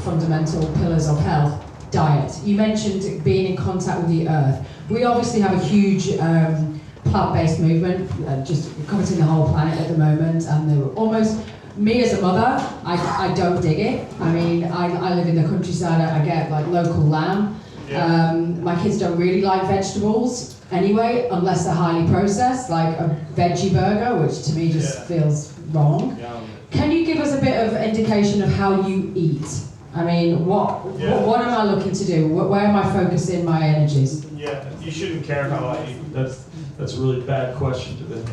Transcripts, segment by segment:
fundamental pillars of health, diet. You mentioned being in contact with the earth. We obviously have a huge plant-based movement, just covering the whole planet at the moment, and they were almost, me as a mother, I don't dig it. I mean, I live in the countryside, I get like local lamb. Yeah. My kids don't really like vegetables anyway, unless they're highly processed, like a veggie burger, which to me just feels wrong. Yeah. Can you give us a bit of indication of how you eat? I mean, what am I looking to do? Where am I focusing my energies? Yeah, you shouldn't care how I eat. That's a really bad question to them.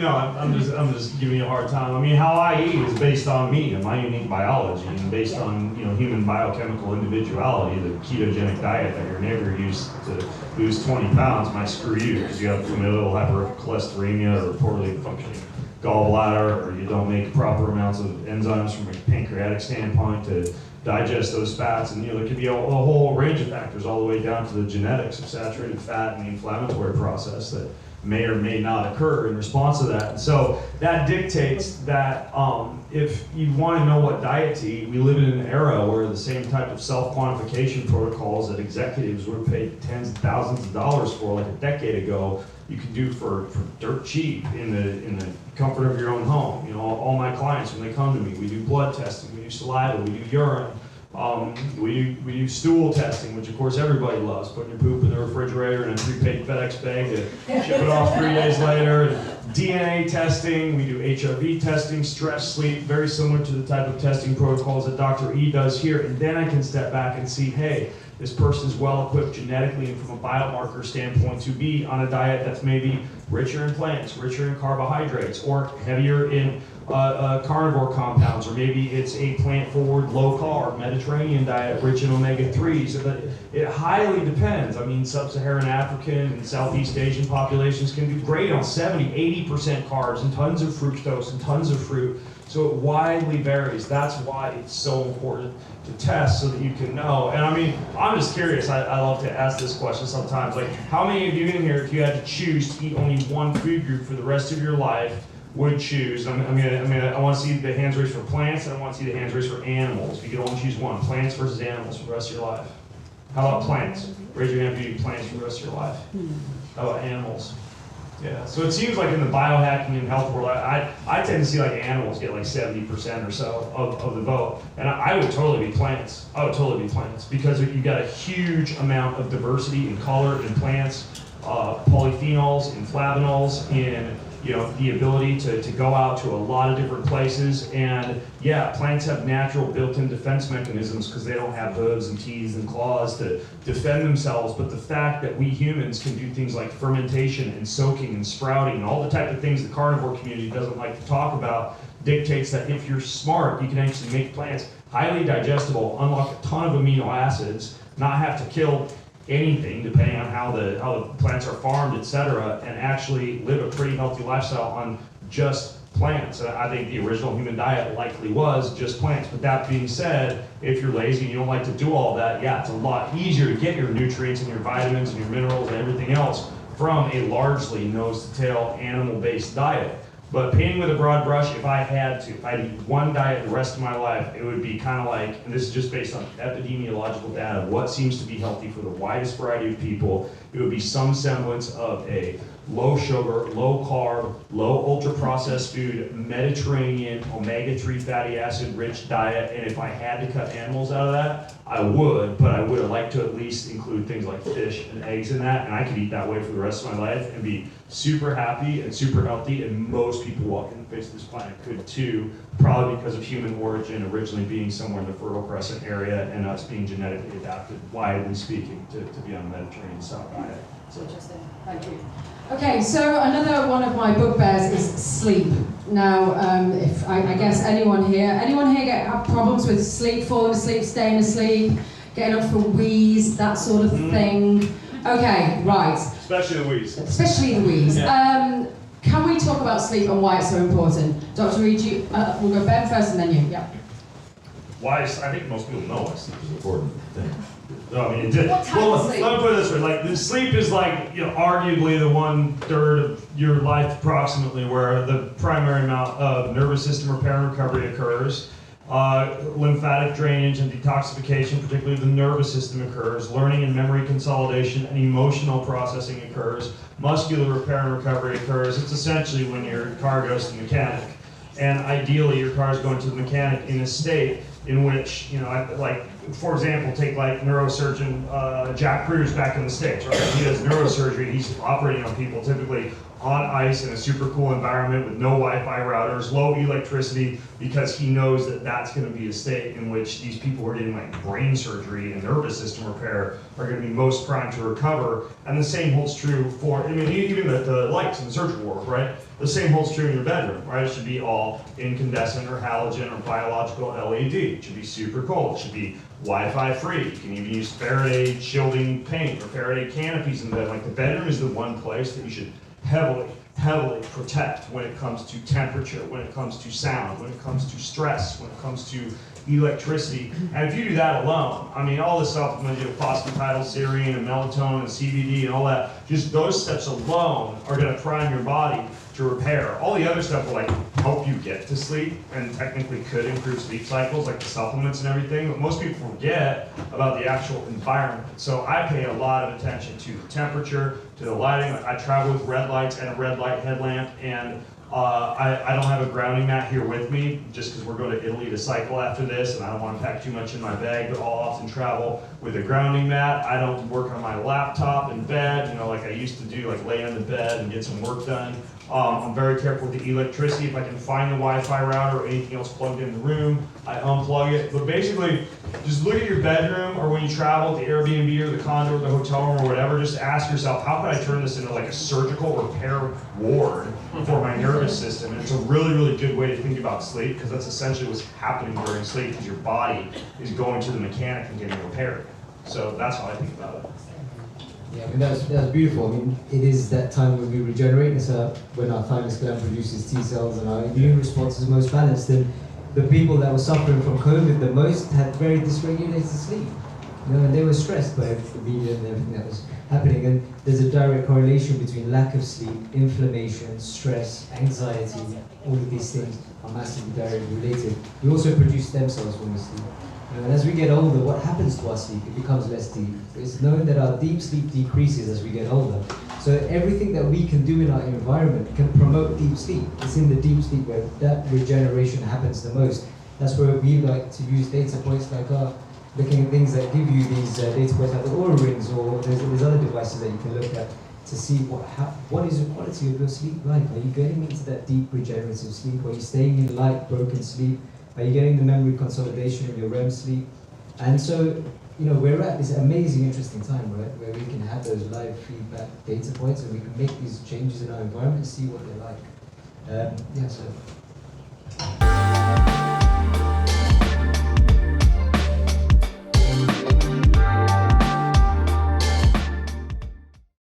No, I'm just giving you a hard time. I mean, how I eat is based on me and my unique biology, and based on human biochemical individuality. The ketogenic diet that your neighbor used to lose 20 pounds might screw you because you have familial hypercholesterolemia or poorly functioning gallbladder, or you don't make proper amounts of enzymes from a pancreatic standpoint to digest those fats, and there could be a whole range of factors all the way down to the genetics of saturated fat and the inflammatory process that may or may not occur in response to that. And so that dictates that if you want to know what diet to eat, we live in an era where the same type of self-quantification protocols that executives were paid tens of thousands of dollars for like a decade ago, you can do for dirt cheap in the comfort of your own home. All my clients, when they come to me, we do blood testing, we do saliva, we do urine, we do stool testing, which of course everybody loves, putting your poop in the refrigerator in a prepaid FedEx bag to ship it off 3 days later. DNA testing, we do HRV testing, stress, sleep, very similar to the type of testing protocols that Dr. E does here. And then I can step back and see, hey, this person's well equipped genetically and from a biomarker standpoint to be on a diet that's maybe richer in plants, richer in carbohydrates, or heavier in carnivore compounds, or maybe it's a plant-forward, low-carb Mediterranean diet rich in omega-3s. It highly depends. I mean, sub-Saharan African and Southeast Asian populations can do great on 70, 80% carbs and tons of fructose and tons of fruit. So it widely varies. That's why it's so important to test so that you can know. And I mean, I'm just curious. I love to ask this question sometimes. Like, how many of you in here, if you had to choose to eat only one food group for the rest of your life, would choose? I want to see the hands raised for plants, and I want to see the hands raised for animals. If you could only choose one, plants versus animals for the rest of your life. How about plants? Raise your hand if you eat plants for the rest of your life. How about animals? Yeah, so it seems like in the biohacking and health world, I tend to see like animals get like 70% or so of the vote. And I would totally be plants. I would totally be plants because you got a huge amount of diversity in color in plants, polyphenols, in flavonols, in the ability to go out to a lot of different places. And yeah, plants have natural built-in defense mechanisms because they don't have hooves and teeth and claws to defend themselves. But the fact that we humans can do things like fermentation and soaking and sprouting and all the type of things the carnivore community doesn't like to talk about dictates that if you're smart, you can actually make plants highly digestible, unlock a ton of amino acids, not have to kill anything depending on how the plants are farmed, etc., and actually live a pretty healthy lifestyle on just plants. I think the original human diet likely was just plants. But that being said, if you're lazy and you don't like to do all that, yeah, it's a lot easier to get your nutrients and your vitamins and your minerals and everything else from a largely nose-to-tail animal-based diet. But painting with a broad brush, if I'd eat one diet the rest of my life, it would be kind of like, and this is just based on epidemiological data, what seems to be healthy for the widest variety of people, it would be some semblance of a low sugar, low carb, low ultra processed food, Mediterranean, omega-3 fatty acid rich diet. And if I had to cut animals out of that, I would, but I would like to at least include things like fish and eggs in that, and I could eat that way for the rest of my life and be super happy and super healthy, and most people walking the face of this planet could too, probably because of human origin originally being somewhere in the Fertile Crescent area and us being genetically adapted, widely speaking, to be on a Mediterranean style diet. So interesting. Thank you. Okay, so another one of my bugbears is sleep. Now, if I guess anyone here have problems with sleep, falling asleep, staying asleep, getting up for wheeze, that sort of thing? Okay, right. Especially the wheeze. Especially the wheeze. Yeah. Can we talk about sleep and why it's so important? Dr. Reed, we'll go Ben first and then you. Yeah. I think most people know why sleep is an important thing. No, I mean, what type of sleep? Let me put it this way: like, the sleep is like, arguably the 1/3 of your life approximately, where the primary amount of nervous system repair and recovery occurs. Lymphatic drainage and detoxification, particularly the nervous system, occurs. Learning and memory consolidation and emotional processing occurs. Muscular repair and recovery occurs. It's essentially when your car goes to the mechanic. And ideally, your car is going to the mechanic in a state in which, like, for example, take like neurosurgeon Jack Cruz back in the States, right? He does neurosurgery. He's operating on people typically on ice in a super cool environment with no Wi-Fi routers, low electricity, because he knows that that's going to be a state in which these people who are getting like brain surgery and nervous system repair are going to be most primed to recover. And the same holds true for, even the lights in the surgical world, right? The same holds true in your bedroom, right? It should be all incandescent or halogen or biological LED. It should be super cold. It should be Wi-Fi free. You can even use Faraday shielding paint or Faraday canopies in bed. Like, the bedroom is the one place that you should heavily protect when it comes to temperature, when it comes to sound, when it comes to stress, when it comes to electricity. And if you do that alone, I mean, all the supplements, phosphatidylserine and melatonin and CBD and all that, just those steps alone are going to prime your body to repair. All the other stuff will like help you get to sleep and technically could improve sleep cycles, like the supplements and everything, but most people forget about the actual environment. So I pay a lot of attention to the temperature, to the lighting. I travel with red lights and a red light headlamp, and I don't have a grounding mat here with me just because we're going to Italy to cycle after this and I don't want to pack too much in my bag, but I'll often travel with a grounding mat. I don't work on my laptop in bed, like I used to do, like lay on the bed and get some work done. I'm very careful with the electricity. If I can find the Wi-Fi router or anything else plugged in the room, I unplug it. But basically, just look at your bedroom, or when you travel at the Airbnb or the condo or the hotel room or whatever, just ask yourself, how could I turn this into like a surgical repair ward for my nervous system? And it's a really good way to think about sleep, because that's essentially what's happening during sleep, because your body is going to the mechanic and getting repaired. So that's how I think about it. Yeah, I mean, that's beautiful. I mean, it is that time when we regenerate. It's when our thymus gland produces T cells and our immune response is most balanced. And the people that were suffering from COVID the most had very dysregulated sleep. And they were stressed by the media and everything that was happening. And there's a direct correlation between lack of sleep, inflammation, stress, anxiety. All of these things are massively directly related. We also produce stem cells when we sleep. And as we get older, what happens to our sleep? It becomes less deep. It's known that our deep sleep decreases as we get older. So everything that we can do in our environment can promote deep sleep. It's in the deep sleep where that regeneration happens the most. That's where we like to use data points like looking at things that give you these data points like the Oura rings, or there's other devices that you can look at to see what is the quality of your sleep like. Are you getting into that deep regenerative sleep? Are you staying in light, broken sleep? Are you getting the memory consolidation in your REM sleep? And so, we're at this amazing, interesting time, right, where we can have those live feedback data points and we can make these changes in our environment and see what they're like. So